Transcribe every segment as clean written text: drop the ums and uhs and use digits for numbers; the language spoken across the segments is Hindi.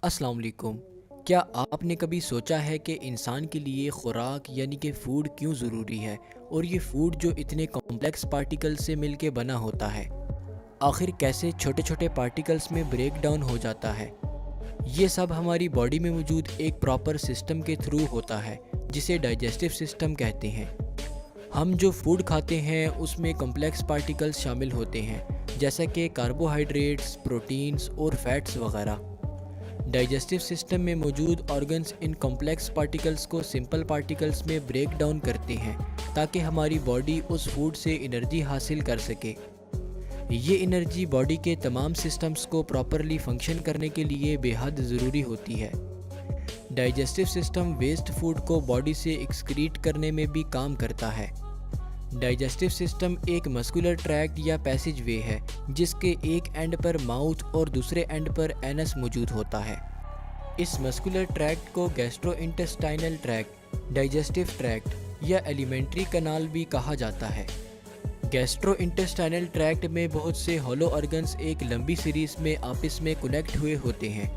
अस्सलाम वालेकुम। क्या आपने कभी सोचा है कि इंसान के लिए खुराक यानी कि फ़ूड क्यों ज़रूरी है और ये फ़ूड जो इतने कॉम्प्लेक्स पार्टिकल से मिलके बना होता है, आखिर कैसे छोटे छोटे पार्टिकल्स में ब्रेक डाउन हो जाता है। ये सब हमारी बॉडी में मौजूद एक प्रॉपर सिस्टम के थ्रू होता है जिसे डाइजेस्टिव सिस्टम कहते हैं। हम जो फूड खाते हैं उसमें कॉम्प्लेक्स पार्टिकल्स शामिल होते हैं, जैसा कि कार्बोहाइड्रेट्स, प्रोटीन्स और फैट्स वगैरह। डाइजेस्टिव सिस्टम में मौजूद ऑर्गन्स इन कॉम्प्लेक्स पार्टिकल्स को सिंपल पार्टिकल्स में ब्रेक डाउन करते हैं ताकि हमारी बॉडी उस फूड से एनर्जी हासिल कर सके। ये एनर्जी बॉडी के तमाम सिस्टम्स को प्रॉपरली फंक्शन करने के लिए बेहद ज़रूरी होती है। डाइजेस्टिव सिस्टम वेस्ट फूड को बॉडी से एक्सक्रीट करने में भी काम करता है। डाइजेस्टिव सिस्टम एक मस्कुलर ट्रैक्ट या पैसेज वे है जिसके एक एंड पर माउथ और दूसरे एंड पर एनस मौजूद होता है। इस मस्कुलर ट्रैक्ट को गैस्ट्रोइंटेस्टाइनल ट्रैक्ट, डाइजेस्टिव ट्रैक्ट या एलिमेंट्री कनाल भी कहा जाता है। गैस्ट्रोइंटेस्टाइनल ट्रैक्ट में बहुत से हॉलो ऑर्गन्स एक लंबी सीरीज में आपस में कनेक्ट हुए होते हैं।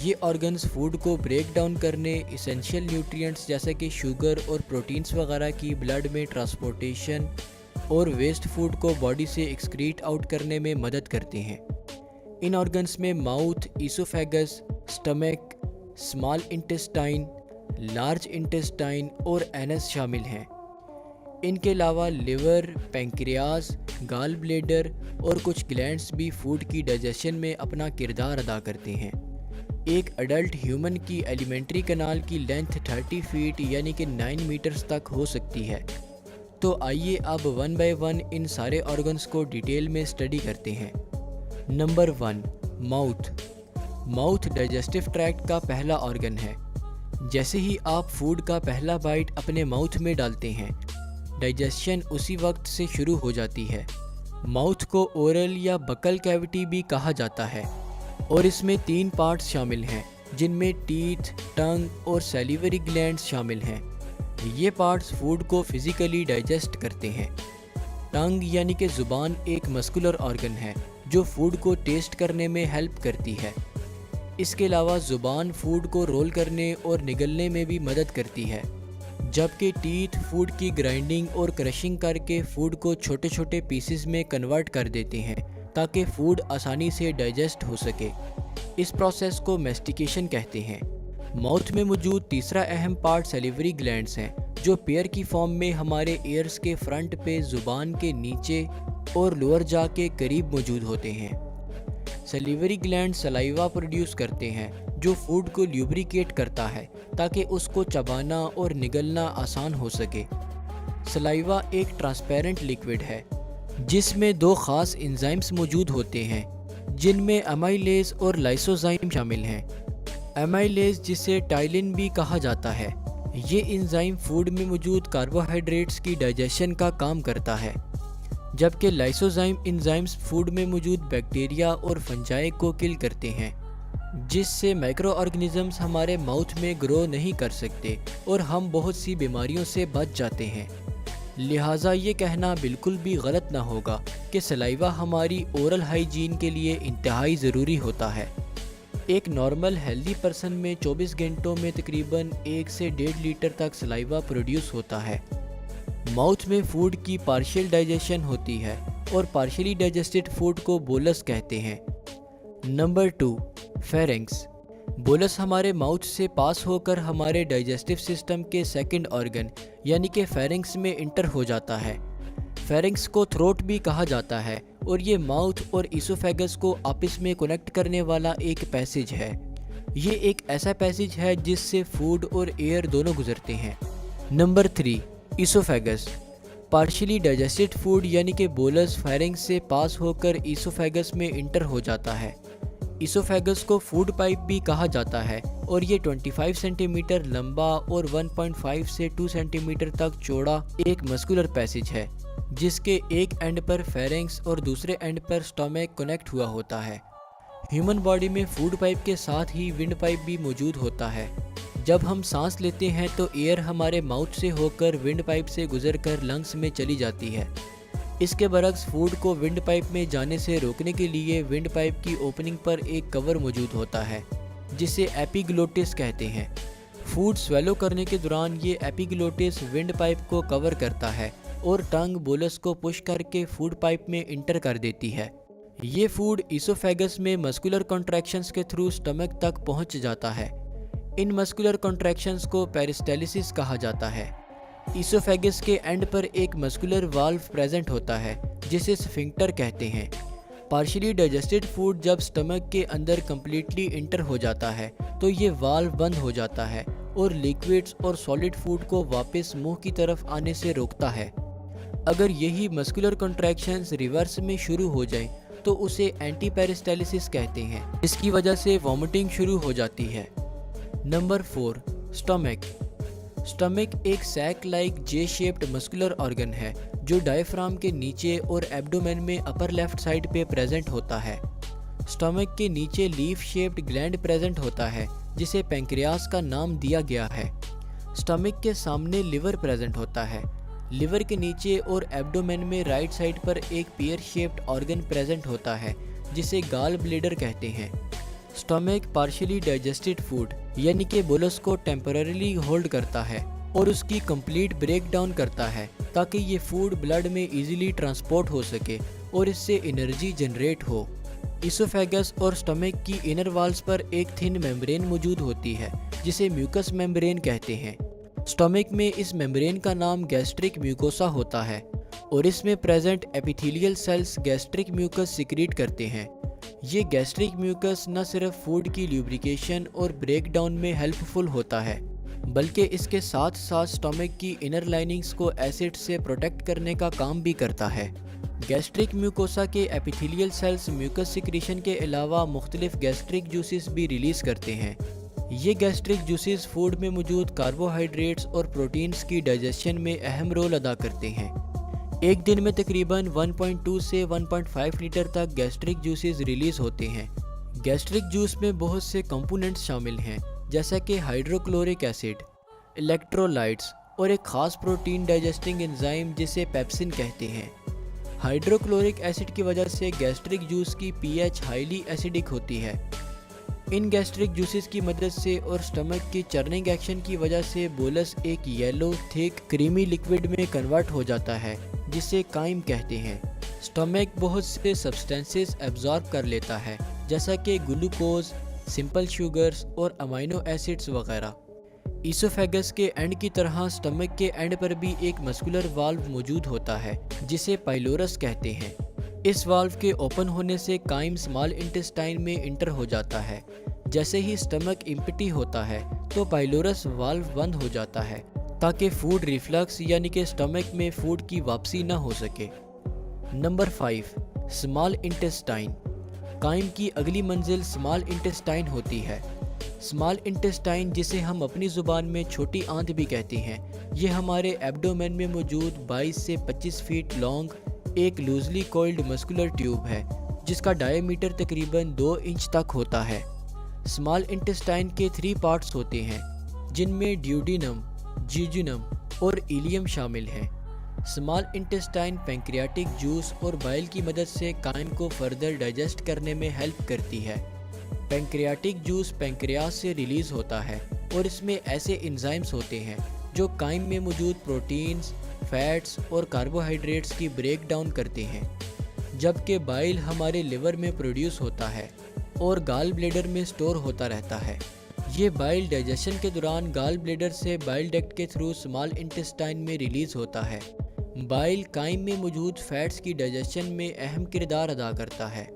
ये ऑर्गन्स फूड को ब्रेक डाउन करने, इसेंशियल न्यूट्रिएंट्स जैसे कि शुगर और प्रोटीन्स वगैरह की ब्लड में ट्रांसपोर्टेशन और वेस्ट फूड को बॉडी से एक्सक्रीट आउट करने में मदद करते हैं। इन ऑर्गन्स में mouth, oesophagus, stomach, small intestine, large intestine और एनस शामिल हैं। इनके अलावा लिवर, पैंक्रियाज, गाल ब्लेडर और कुछ ग्लैंड्स भी फूड की डाइजेशन में अपना किरदार अदा करते हैं। एक अडल्ट ह्यूमन की एलिमेंट्री कनाल की लेंथ 30 फीट यानी कि 9 मीटर्स तक हो सकती है। तो आइए अब वन बाय वन इन सारे ऑर्गन्स को डिटेल में स्टडी करते हैं। Number 1, mouth. Mouth digestive tract का पहला ऑर्गन है। जैसे ही आप फूड का पहला बाइट अपने माउथ में डालते हैं, डाइजेशन उसी वक्त से शुरू हो जाती है। माउथ को ओरल या बकल कैविटी भी कहा जाता है और इसमें 3 पार्ट्स शामिल हैं जिनमें टीथ, टंग और सैलिवरी ग्लैंड्स शामिल हैं। ये पार्ट्स फूड को फिजिकली डाइजेस्ट करते हैं। टंग यानी कि ज़ुबान एक मस्कुलर ऑर्गन है जो फूड को टेस्ट करने में हेल्प करती है। इसके अलावा ज़ुबान फूड को रोल करने और निगलने में भी मदद करती है, जबकि टीथ फूड की ग्राइंडिंग और क्रशिंग करके फूड को छोटे छोटे पीसेस में कन्वर्ट कर देते हैं ताकि फूड आसानी से डाइजेस्ट हो सके। इस प्रोसेस को मैस्टिकेशन कहते हैं। माउथ में मौजूद तीसरा अहम पार्ट सैलिवरी ग्लैंड्स हैं जो पेयर की फॉर्म में हमारे ईयर्स के फ्रंट पे ज़ुबान के नीचे और लोअर जा के करीब मौजूद होते हैं। सैलिवरी ग्लैंड सलाइवा प्रोड्यूस करते हैं जो फूड को ल्यूब्रिकेट करता है ताकि उसको चबाना और निगलना आसान हो सके। सलाइवा एक ट्रांसपेरेंट लिक्विड है जिसमें 2 ख़ास एंजाइम्स मौजूद होते हैं जिनमें अमाइलेज और लाइसोजाइम शामिल हैं। अमाइलेज जिसे टाइलिन भी कहा जाता है, ये एंजाइम फूड में मौजूद कार्बोहाइड्रेट्स की डाइजेशन का काम करता है, जबकि लाइसोजाइम एंजाइम्स फूड में मौजूद बैक्टीरिया और फंजाई को किल करते हैं, जिससे माइक्रो ऑर्गेनिजम्स हमारे माउथ में ग्रो नहीं कर सकते और हम बहुत सी बीमारियों से बच जाते हैं। लिहाजा ये कहना बिल्कुल भी गलत ना होगा कि सलाइवा हमारी ओरल हाइजीन के लिए इंतहाई ज़रूरी होता है। एक नॉर्मल हेल्दी पर्सन में 24 घंटों में तकरीबन 1 से 1.5 लीटर तक सलाइवा प्रोड्यूस होता है। माउथ में फूड की पार्शियल डाइजेशन होती है और पार्शियली डाइजेस्टेड फूड को बोलस कहते हैं। Number 2, pharynx. बोलस हमारे माउथ से पास होकर हमारे डाइजेस्टिव सिस्टम के सेकंड ऑर्गन यानी कि फेरिंक्स में इंटर हो जाता है। फेरिंक्स को थ्रोट भी कहा जाता है और ये माउथ और ईसोफेगस को आपस में कनेक्ट करने वाला एक पैसेज है। ये एक ऐसा पैसेज है जिससे फूड और एयर दोनों गुजरते हैं। Number 3, oesophagus. Partially digested food यानी कि बोलस फेरिंक्स से पास होकर ईसोफेगस में इंटर हो जाता है। ईसोफेगस को फूड पाइप भी कहा जाता है और ये 25 सेंटीमीटर लंबा और 1.5 से 2 सेंटीमीटर तक चौड़ा एक मस्कुलर पैसेज है जिसके एक एंड पर फेरिंक्स और दूसरे एंड पर स्टमक कनेक्ट हुआ होता है। ह्यूमन बॉडी में फूड पाइप के साथ ही विंड पाइप भी मौजूद होता है। जब हम सांस लेते हैं तो एयर हमारे माउथ से होकर विंड पाइप से गुजरकर लंग्स में चली जाती है। इसके बरक्स फूड को विंड पाइप में जाने से रोकने के लिए विंड पाइप की ओपनिंग पर एक कवर मौजूद होता है जिसे एपिग्लोटिस कहते हैं। फूड स्वेलो करने के दौरान ये एपिग्लोटिस विंड पाइप को कवर करता है और टंग बोलस को पुश करके फूड पाइप में इंटर कर देती है। ये फूड ईसोफेगस में मस्कुलर कॉन्ट्रैक्शंस के थ्रू स्टमक तक पहुंच जाता है। इन मस्कुलर कॉन्ट्रैक्शंस को पेरिस्टालिसिस कहा जाता है। ईसोफेगस के एंड पर एक मस्कुलर वाल्व प्रेजेंट होता है जिसे स्फिंक्टर कहते हैं। पार्शियली डाइजेस्टेड फूड जब स्टमक के अंदर कम्प्लीटली इंटर हो जाता है तो ये वाल्व बंद हो जाता है और लिक्विड्स और सॉलिड फूड को वापस मुंह की तरफ आने से रोकता है। अगर यही मस्कुलर कॉन्ट्रैक्शंस रिवर्स में शुरू हो जाएं तो उसे एंटी पेरिस्टालिसिस कहते हैं। इसकी वजह से वॉमिटिंग शुरू हो जाती है। Number 4, stomach. स्टमक एक sac like J shaped muscular organ है जो डायफ्राम के नीचे और एब्डोमेन में अपर लेफ्ट साइड पे प्रेजेंट होता है। स्टमक के नीचे लीफ शेप्ड ग्लैंड प्रेजेंट होता है जिसे पैंक्रियास का नाम दिया गया है। स्टमक के सामने लिवर प्रेजेंट होता है। लिवर के नीचे और एब्डोमेन में राइट साइड पर एक पियर शेप्ड ऑर्गन प्रेजेंट होता है जिसे गाल ब्लेडर कहते हैं। स्टमक पार्शियली डाइजेस्टेड फूड यानी कि बोलस को टेम्पररीली होल्ड करता है और उसकी कंप्लीट ब्रेक डाउन करता है ताकि ये फूड ब्लड में इजीली ट्रांसपोर्ट हो सके और इससे एनर्जी जनरेट हो। ईसोफेगस और स्टमक की इनर वॉल्स पर एक थिन मेम्ब्रेन मौजूद होती है जिसे म्यूकस मेम्ब्रेन कहते हैं। स्टमक में इस मेम्ब्रेन का नाम गैस्ट्रिक म्यूकोसा होता है और इसमें present epithelial cells gastric mucus secrete करते हैं। ये गैस्ट्रिक म्यूकस न सिर्फ फूड की ल्यूब्रिकेशन और ब्रेक डाउन में हेल्पफुल होता है बल्कि इसके साथ साथ स्टमक की इनर लाइनिंग्स को एसिड से प्रोटेक्ट करने का काम भी करता है। गैस्ट्रिक म्यूकोसा के एपिथेलियल सेल्स म्यूकस सिक्रीशन के अलावा मुख्तलिफ गैस्ट्रिक जूसेस भी रिलीज करते हैं। ये गैस्ट्रिक जूसेस फूड में मौजूद कार्बोहाइड्रेट्स और प्रोटीन्स की डाइजेशन में अहम रोल अदा करते हैं। एक दिन में तकरीबन 1.2 से 1.5 लीटर तक गैस्ट्रिक जूसेस रिलीज होते हैं। गैस्ट्रिक जूस में बहुत से कंपोनेंट्स शामिल हैं जैसा कि हाइड्रोक्लोरिक एसिड, इलेक्ट्रोलाइट्स और एक खास प्रोटीन डाइजेस्टिंग एंजाइम जिसे पेप्सिन कहते हैं। हाइड्रोक्लोरिक एसिड की वजह से गैस्ट्रिक जूस की पीएच हाईली एसिडिक होती है। इन गैस्ट्रिक जूसेस की मदद से और स्टमक की चर्निंग एक्शन की वजह से बोलस एक येलो थिक क्रीमी लिक्विड में कन्वर्ट हो जाता है जिसे काइम कहते हैं। स्टमक बहुत से सब्सटेंसेस एब्जॉर्ब कर लेता है जैसा कि ग्लूकोज, सिंपल शुगर्स और अमाइनो एसिड्स वगैरह। ईसोफेगस के एंड की तरह स्टमक के एंड पर भी एक मस्कुलर वाल्व मौजूद होता है जिसे पाइलोरस कहते हैं। इस वाल्व के ओपन होने से काइम स्मॉल इंटेस्टाइन में इंटर हो जाता है। जैसे ही स्टमक इम्पटी होता है तो पाइलोरस वाल्व बंद हो जाता है ताकि फूड रिफ्लक्स यानी कि स्टमक में फूड की वापसी न हो सके। Number 5, small intestine. काइम की अगली मंजिल स्मॉल इंटेस्टाइन होती है। स्मॉल इंटेस्टाइन जिसे हम अपनी ज़ुबान में छोटी आंत भी कहते हैं, ये हमारे एब्डोमेन में मौजूद 22 से 25 फीट लॉन्ग एक लूजली कोइल्ड मस्कुलर ट्यूब है जिसका डायमीटर तकरीबन 2 इंच तक होता है। स्मॉल इंटेस्टाइन के 3 पार्ट्स होते हैं जिनमें ड्यूडेनम, जिजुनम और इलियम शामिल हैं। स्मॉल इंटेस्टाइन पैंक्रियाटिक जूस और बाइल की मदद से काइम को फर्दर डाइजेस्ट करने में हेल्प करती है। पैंक्रियाटिक जूस पैंक्रियास से रिलीज होता है और इसमें ऐसे एंजाइम्स होते हैं जो काइम में मौजूद प्रोटीन्स, फैट्स और कार्बोहाइड्रेट्स की ब्रेक डाउन करते हैं, जबकि बाइल हमारे लिवर में प्रोड्यूस होता है और गाल ब्लेडर में स्टोर होता रहता है। ये बाइल डाइजेशन के दौरान गाल ब्लेडर से बाइल डक्ट के थ्रू स्मॉल इंटेस्टाइन में रिलीज होता है। बाइल काइम में मौजूद फैट्स की डाइजेशन में अहम किरदार अदा करता है।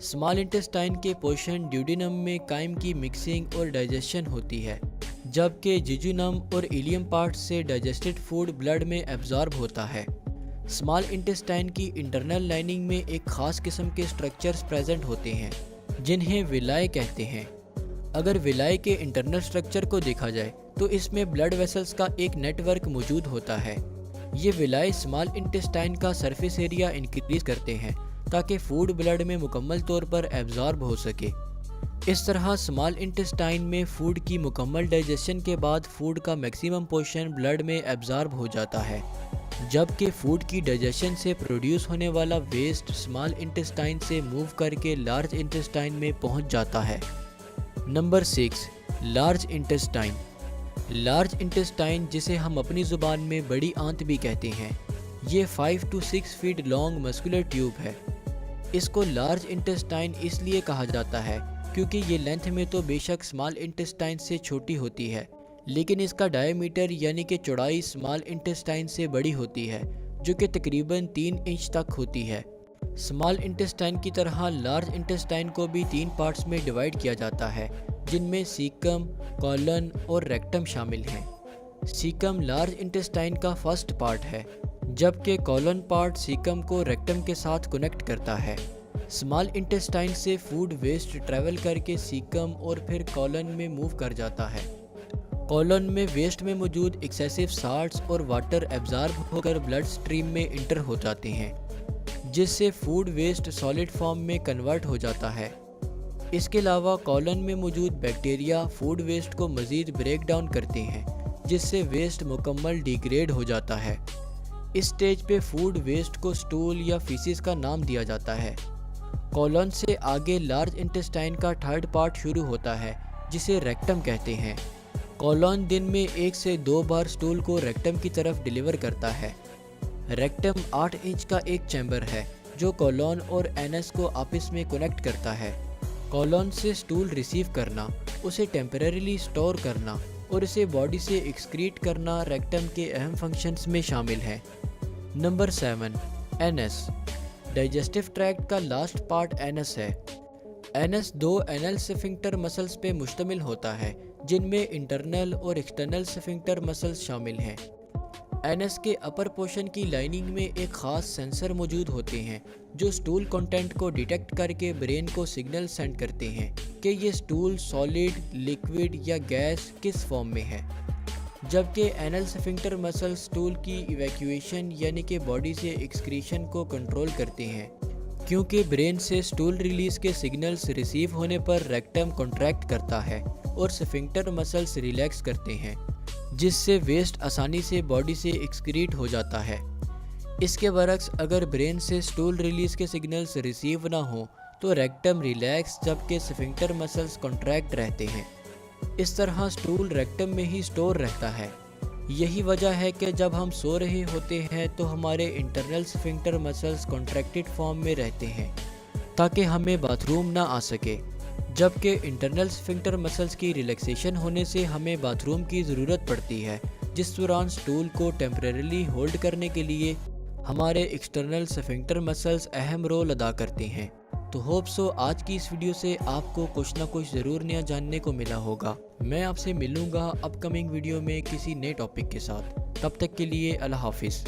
स्मॉल इंटेस्टाइन के पोर्शन ड्यूडेनम में काइम की मिक्सिंग और डाइजेशन होती है, जबकि जिजुनम और इलियम पार्ट्स से डाइजेस्टेड फूड ब्लड में एब्जॉर्ब होता है। स्मॉल इंटेस्टाइन की इंटरनल लाइनिंग में एक खास किस्म के स्ट्रक्चर्स प्रेजेंट होते हैं जिन्हें विलाय कहते हैं। अगर विलाय के इंटरनल स्ट्रक्चर को देखा जाए तो इसमें ब्लड वेसल्स का एक नेटवर्क मौजूद होता है। ये विलाय स्मॉल इंटेस्टाइन का सरफेस एरिया इंक्रीज करते हैं ताकि फूड ब्लड में मुकम्मल तौर पर एब्जॉर्ब हो सके। इस तरह स्मॉल इंटेस्टाइन में फूड की मुकम्मल डाइजेशन के बाद फूड का मैक्सिमम पोर्शन ब्लड में एब्जॉर्ब हो जाता है, जबकि फूड की डाइजेशन से प्रोड्यूस होने वाला वेस्ट स्मॉल इंटेस्टाइन से मूव करके लार्ज इंटेस्टाइन में पहुंच जाता है। Number 6, large intestine. Large intestine, जिसे हम अपनी ज़ुबान में बड़ी आंत भी कहते हैं, ये 5 to 6 feet long muscular tube है। इसको लार्ज इंटेस्टाइन इसलिए कहा जाता है क्योंकि ये लेंथ में तो बेशक स्मॉल इंटेस्टाइन से छोटी होती है, लेकिन इसका डायमीटर यानी कि चौड़ाई स्मॉल इंटेस्टाइन से बड़ी होती है, जो कि तकरीबन 3 इंच तक होती है। स्मॉल इंटेस्टाइन की तरह लार्ज इंटेस्टाइन को भी 3 पार्ट्स में डिवाइड किया जाता है, जिनमें सीकम, कॉलन और रेक्टम शामिल हैं। सीकम लार्ज इंटेस्टाइन का फर्स्ट पार्ट है, जबकि कॉलन पार्ट सीकम को रेक्टम के साथ कनेक्ट करता है। स्मॉल इंटेस्टाइन से फूड वेस्ट ट्रैवल करके सीकम और फिर कॉलन में मूव कर जाता है। कॉलन में वेस्ट में मौजूद एक्सेसिव साल्ट्स और वाटर एब्जॉर्ब होकर ब्लड स्ट्रीम में इंटर हो जाते हैं, जिससे फूड वेस्ट सॉलिड फॉर्म में कन्वर्ट हो जाता है। इसके अलावा कॉलन में मौजूद बैक्टीरिया फूड वेस्ट को मज़ीद ब्रेक डाउन करते हैं, जिससे वेस्ट मुकम्मल डिग्रेड हो जाता है। इस स्टेज पे फूड वेस्ट को स्टूल या फीसिस का नाम दिया जाता है। कॉलन से आगे लार्ज इंटेस्टाइन का थर्ड पार्ट शुरू होता है, जिसे रेक्टम कहते हैं। कॉलन दिन में 1 से 2 बार स्टूल को रेक्टम की तरफ डिलीवर करता है। रेक्टम 8 इंच का एक चैम्बर है, जो कॉलन और एनस को आपस में कनेक्ट करता है। कॉलन से स्टूल रिसीव करना, उसे टेम्परेरीली स्टोर करना और इसे बॉडी से एक्सक्रीट करना रेक्टम के अहम फंक्शंस में शामिल है। Number 7, anus. डाइजेस्टिव ट्रैक्ट का लास्ट पार्ट एनस है। एनस 2 एनल स्फिंक्टर मसल्स पे मुश्तमिल होता है, जिनमें इंटरनल और एक्सटर्नल स्फिंक्टर मसल्स शामिल हैं। एनस के अपर पोर्शन की लाइनिंग में एक ख़ास सेंसर मौजूद होते हैं, जो स्टूल कंटेंट को डिटेक्ट करके ब्रेन को सिग्नल सेंड करते हैं कि ये स्टूल सॉलिड, लिक्विड या गैस किस फॉर्म में है। जबकि एनल स्फिंक्टर मसल स्टूल की इवैक्यूएशन यानी कि बॉडी से एक्सक्रीशन को कंट्रोल करते हैं, क्योंकि ब्रेन से स्टूल रिलीज के सिग्नल्स रिसीव होने पर रेक्टम कॉन्ट्रैक्ट करता है और स्फिंक्टर मसल्स रिलैक्स करते हैं, जिससे वेस्ट आसानी से बॉडी से एक्सक्रीट हो जाता है। इसके बरक्स अगर ब्रेन से स्टूल रिलीज के सिग्नल्स रिसीव ना हो तो रेक्टम रिलैक्स जबकि स्फिंक्टर मसल्स कॉन्ट्रैक्ट रहते हैं। इस तरह स्टूल रेक्टम में ही स्टोर रहता है। यही वजह है कि जब हम सो रहे होते हैं तो हमारे internal sphincter muscles contracted form में रहते हैं, ताकि हमें बाथरूम ना आ सके, जबकि इंटरनल स्फिंक्टर मसल्स की रिलैक्सेशन होने से हमें बाथरूम की ज़रूरत पड़ती है, जिस दौरान स्टूल को टेम्परेरीली होल्ड करने के लिए हमारे एक्सटर्नल स्फिंक्टर मसल्स अहम रोल अदा करते हैं। तो होप सो आज की इस वीडियो से आपको कुछ ना कुछ ज़रूर नया जानने को मिला होगा। मैं आपसे मिलूँगा अपकमिंग वीडियो में किसी नए टॉपिक के साथ। तब तक के लिए अल्लाह हाफिज़।